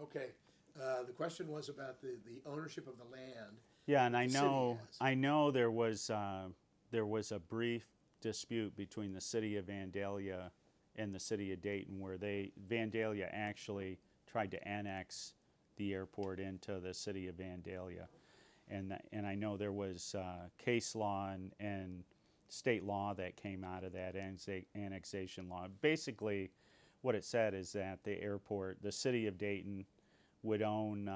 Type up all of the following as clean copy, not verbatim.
Okay. The question was about the ownership of the land Yeah, and that the city has. I know there was a brief dispute between the city of Vandalia and the city of Dayton, where Vandalia actually tried to annex the airport into the city of Vandalia, and I know there was case law and state law that came out of that annexation law. Basically, what it said is that the airport, the city of Dayton, would own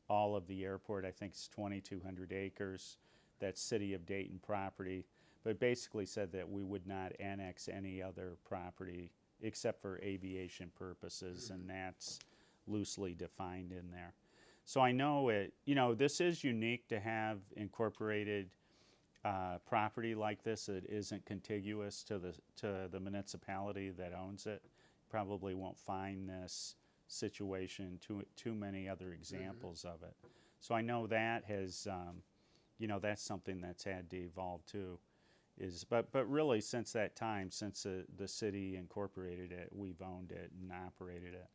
all of the airport. I think it's 2,200 acres. That's city of Dayton property. But it basically said that we would not annex any other property except for aviation purposes, and that's loosely defined in there. So I know it, this is unique to have incorporated property like this that isn't contiguous to the municipality that owns it. Probably won't find this situation too many other examples of it. So I know that has, that's something that's had to evolve too. But really since that time, since the city incorporated it, we've owned it and operated it.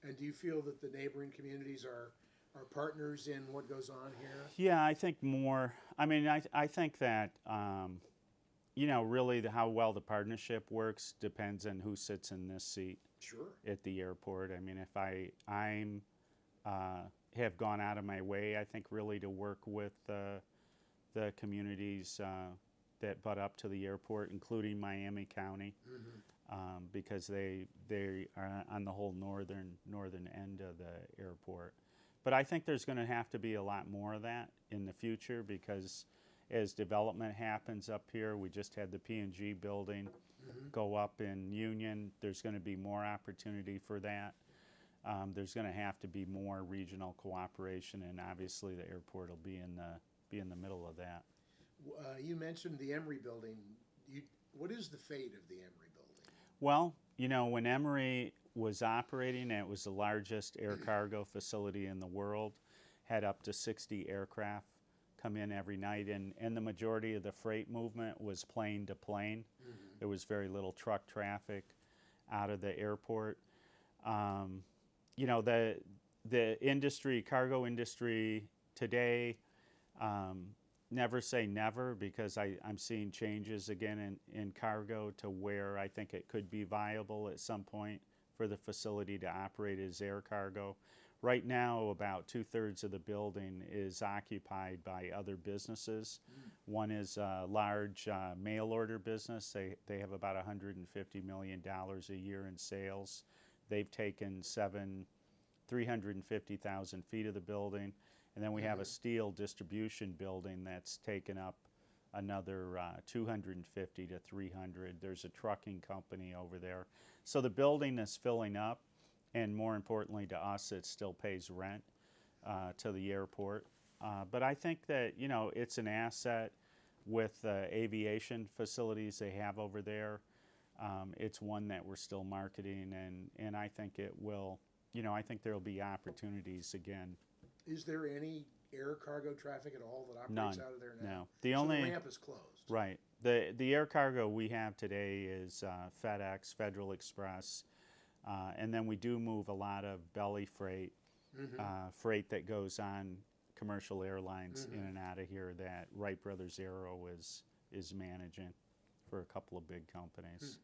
And do you feel that the neighboring communities are partners in what goes on here? Yeah, I think more. I mean, I think that really how well the partnership works depends on who sits in this seat Sure. at the airport. I mean, if I'm have gone out of my way, I think, really to work with the communities that butt up to the airport, including Miami County, because they are on the whole northern end of the airport. But I think there's going to have to be a lot more of that in the future, because as development happens up here, we just had the P&G building go up in Union. There's going to be more opportunity for that. There's going to have to be more regional cooperation, and obviously the airport will be in the middle of that. You mentioned the Emory building. What is the fate of the Emory building? Well, when Emory was operating, it was the largest air cargo facility in the world, had up to 60 aircraft come in every night, and the majority of the freight movement was plane to plane. There was very little truck traffic out of the airport. The industry, cargo industry today, never say never, because I'm seeing changes again in cargo to where I think it could be viable at some point for the facility to operate as air cargo. Right now, about 2/3 of the building is occupied by other businesses. One is a large mail order business. They have about $150 million a year in sales. They've taken 350,000 feet of the building. And then we have a steel distribution building that's taken up another 250 to 300. There's a trucking company over there. So the building is filling up, and more importantly to us, it still pays rent to the airport. But I think that, it's an asset with the aviation facilities they have over there. It's one that we're still marketing, and I think it will, I think there will be opportunities again. Is there any air cargo traffic at all that operates None. out of there now? No. So the ramp is closed. Right. The air cargo we have today is FedEx, Federal Express, and then we do move a lot of belly freight, freight that goes on commercial airlines in and out of here that Wright Brothers Aero is managing for a couple of big companies.